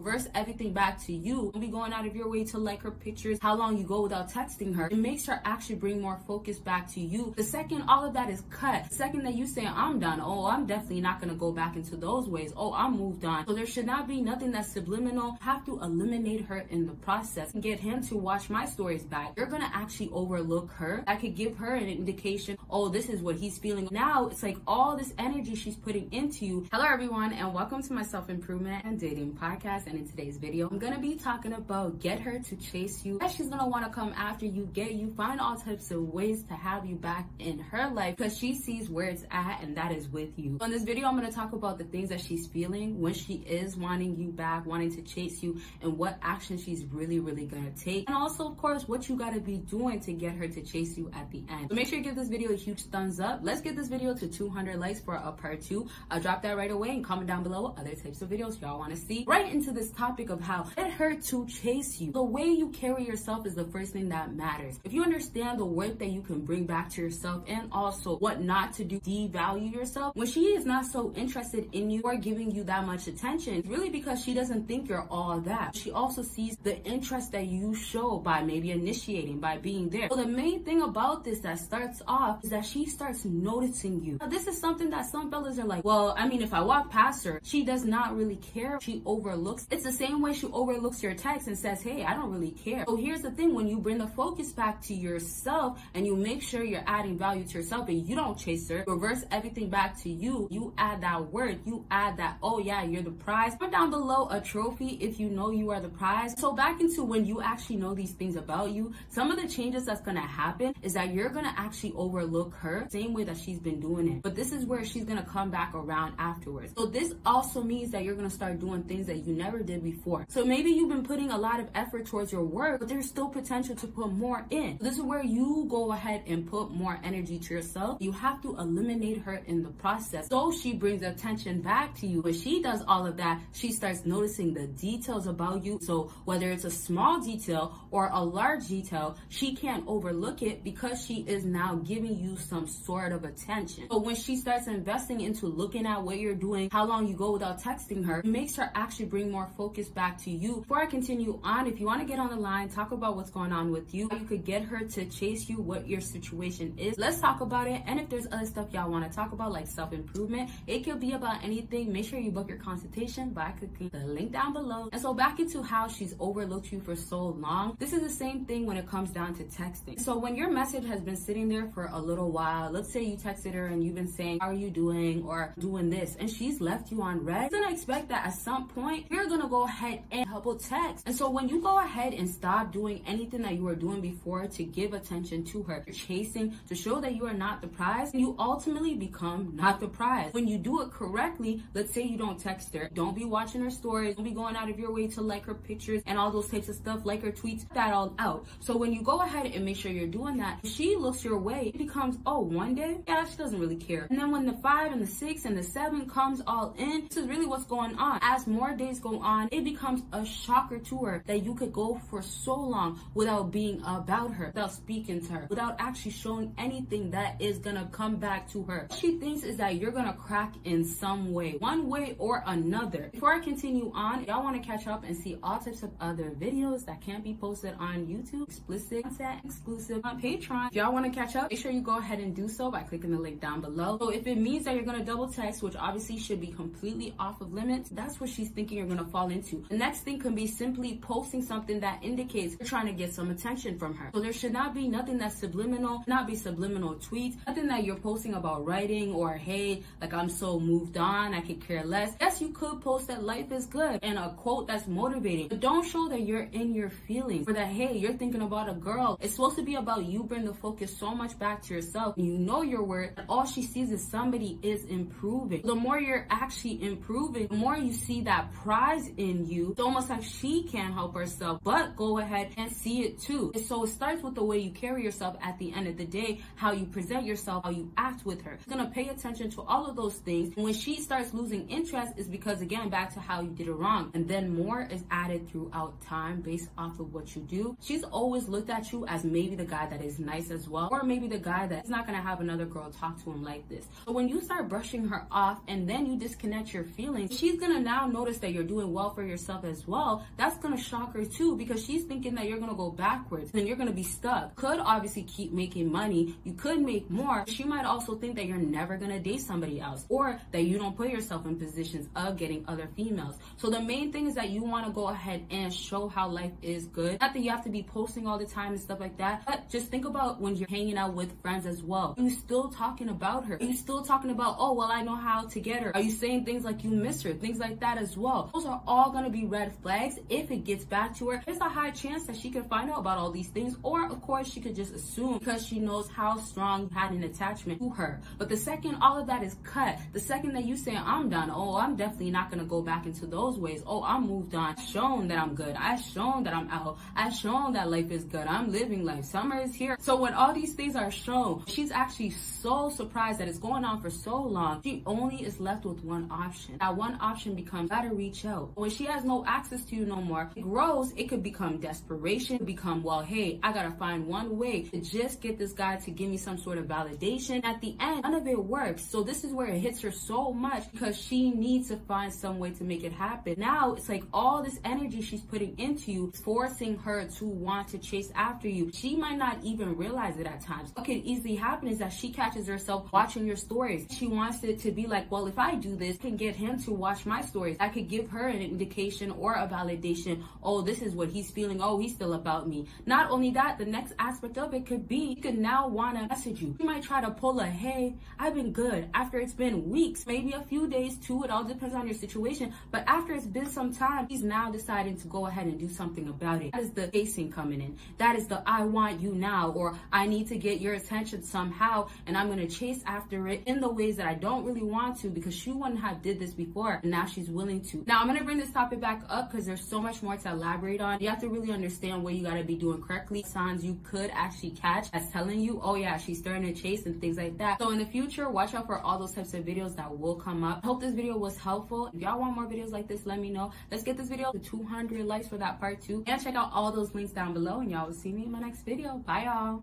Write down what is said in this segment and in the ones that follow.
reverse everything back to you. Don't be going out of your way to like her pictures, how long you go without texting her. It makes her actually bring more focus back to you. The second all of that is cut, the second that you say, I'm done, oh, I'm definitely not going to go back into those ways, oh, I'm moved on. So there should not be nothing that's subliminal. Have to eliminate her in the process and get him to watch my stories back. You're going to actually overlook her. I could give her an indication, oh, this is what he's feeling. Now it's like all this energy she's putting into you. Hello everyone, and welcome to my self-improvement and dating podcast. And in today's video, I'm going to be talking about get her to chase you. She's going to want to come after you, get you, find all types of ways to have you back in her life because she sees where it's at, and that is with you. So in this video, I'm going to talk about the things that she's feeling when she is wanting you back, wanting to chase you, and what action she's really going to take. And also, of course, what you got to be doing to get her to chase you at the end. So make sure you give this video a huge thumbs up. Let's get this video to 200 likes for a part 2. I'll drop that right away and comment down below what other types of videos y'all want to see. Right into this topic of how get her to chase you. The way you carry yourself is the first thing that matters. If you understand the work that you can bring back to yourself and also what not to do, devalue yourself, when she is not so interested in you or giving you that much attention, it's really because she doesn't think you're all that. She also sees the interest that you show by maybe initiating, by being there. So the main thing about this that starts off is that she starts noticing you. Now, this is something that some fellas are like, well, I mean, if I walk past her, she does not really care. She overlooks. It's the same way she overlooks your text and says, hey, I don't really care. So here's the thing, when you bring the focus back to yourself and you make sure you're adding value to yourself and you don't chase her, reverse everything back to you, you add that word, you add that, oh yeah, you're the prize. Put down below a trophy if you know you are the prize. So back into when you actually know these things about you, some of the changes that's going to happen is that you're going to actually overlook her same way that she's been doing it. But this is where she's going to come back around afterwards. So this also means that you're going to start doing things that you never did before. So maybe you've been putting a lot of effort towards your work, but there's still potential to put more in. So this is where you go ahead and put more energy to yourself. You have to eliminate her in the process. So she brings attention back to you. When she does all of that, she starts noticing the details about you. So whether it's a small detail or a large detail, she can't overlook it because she is now giving you some sort of attention. So when she starts investing into looking at what you're doing, how long you go without texting her, it makes her actually bring more focus back to you. Before I continue on, if you want to get on the line, talk about what's going on with you, how you could get her to chase you, what your situation is, let's talk about it. And if there's other stuff y'all want to talk about, like self-improvement, it could be about anything, make sure you book your consultation by clicking the link down below. And so back into how she's overlooked you for so long, this is the same thing when it comes down to texting. So when your message has been sitting there for a little while, let's say you texted her and you've been saying, how are you doing, or doing this, and she's left you on red, you're gonna expect that at some point you're gonna go ahead and double text. And so when you go ahead and stop doing anything that you were doing before to give attention to her, you're chasing to show that you are not the prize, you ultimately become not the prize. When you do it correctly, let's say you don't text her, don't be watching her stories, don't be going out of your way to like her pictures and all those types of stuff, like her tweets, that all out. So when you go ahead and make sure you're doing that, she looks your way, it becomes, oh, one day, yeah, she doesn't really care. And then when the 5 and the 6 and the 7 comes all in, this is really what's going on. As more days go on, it becomes a shocker to her that you could go for so long without being about her, without speaking to her, without actually showing anything that is gonna come back to her. What she thinks is that you're gonna crack in some way, one way or another. Before I continue on, y'all want to catch up and see all types of other videos that can't be posted on YouTube, explicit content, exclusive on Patreon. If y'all want to catch up, make sure you go ahead and do so by clicking the link down below. So if it means that you're gonna double text, which obviously should be completely off of limits, that's what she's thinking you're gonna fall into. The next thing can be simply posting something that indicates you're trying to get some attention from her. So there should not be nothing that's subliminal, not be subliminal tweets, nothing that you're posting about writing or, hey, like I'm so moved on, I could care less. Yes, you could post that life is good and a quote that's motivating, but don't show that you're in your feelings or that, hey, you're thinking about a girl. It's supposed to be about you. Bring the focus so much back to yourself. You know your worth, and all she sees is somebody is improving. The more you're actually improving, the more you see that prize in you. It's almost like she can't help herself but go ahead and see it too. And so it starts with the way you carry yourself at the end of the day, how you present yourself, how you act with her. She's gonna pay attention to all of those things. And when she starts losing interest, is because, again, back to how you did it wrong. And then more is added throughout time based off of what you do. She's always looked at you as maybe the guy that is nice as well, or maybe the guy that is not gonna have another girl talk to him like this. So when you start brushing her off and then you disconnect your feelings, she's gonna now notice that you're doing doing well for yourself as well, that's gonna shock her too, because she's thinking that you're gonna go backwards and you're gonna be stuck. Could obviously keep making money, you could make more. She might also think that you're never gonna date somebody else, or that you don't put yourself in positions of getting other females. So the main thing is that you want to go ahead and show how life is good. Not that you have to be posting all the time and stuff like that, but just think about when you're hanging out with friends as well. Are you still talking about her? Are you still talking about, oh, well, I know how to get her? Are you saying things like you miss her? Things like that as well. Those are all going to be red flags. If it gets back to her, there's a high chance that she could find out about all these things, or of course she could just assume because she knows how strong you had an attachment to her. But the second all of that is cut, the second that you say, I'm done, oh, I'm definitely not going to go back into those ways, oh, I'm moved on, I've shown that I'm good, I've shown that I'm out, I've shown that life is good, I'm living life, summer is here. So when all these things are shown, she's actually so surprised that it's going on for so long. She only is left with one option. That one option becomes, gotta reach out. When she has no access to you no more, it grows. It could become desperation, become, well, hey, I gotta find one way to just get this guy to give me some sort of validation. At the end, none of it works. So this is where it hits her so much, because she needs to find some way to make it happen. Now it's like all this energy she's putting into you is forcing her to want to chase after you. She might not even realize it at times. What could easily happen is that she catches herself watching your stories. She wants it to be like, well, if I do this, I can get him to watch my stories. I could give her an indication or a validation. Oh, this is what he's feeling. Oh, he's still about me. Not only that, the next aspect of it could be, you could now want to message you. You might try to pull a, hey, I've been good, after it's been weeks, maybe a few days too. It all depends on your situation. But after it's been some time, he's now deciding to go ahead and do something about it. That is the chasing coming in. That is the I want you now, or I need to get your attention somehow, and I'm going to chase after it in the ways that I don't really want to, because she wouldn't have did this before, and now she's willing to. Now I'm going to bring this topic back up because there's so much more to elaborate on. You have to really understand what you got to be doing correctly. Signs you could actually catch as telling you, oh yeah, she's starting to chase and things like that. So in the future, watch out for all those types of videos that will come up. I hope this video was helpful. If y'all want more videos like this, let me know. Let's get this video to 200 likes for that part 2, and check out all those links down below, and y'all will see me in my next video. Bye y'all.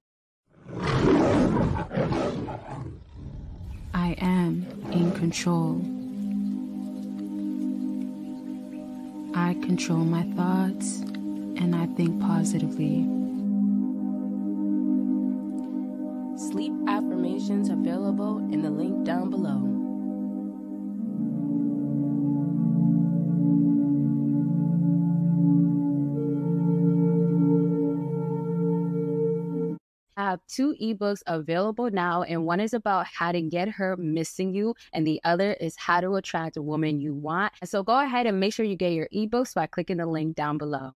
I am in control. I control my thoughts, and I think positively. Sleep affirmations available in the link down below. I have 2 ebooks available now, and one is about how to get her missing you, and the other is how to attract a woman you want. And so go ahead and make sure you get your ebooks by clicking the link down below.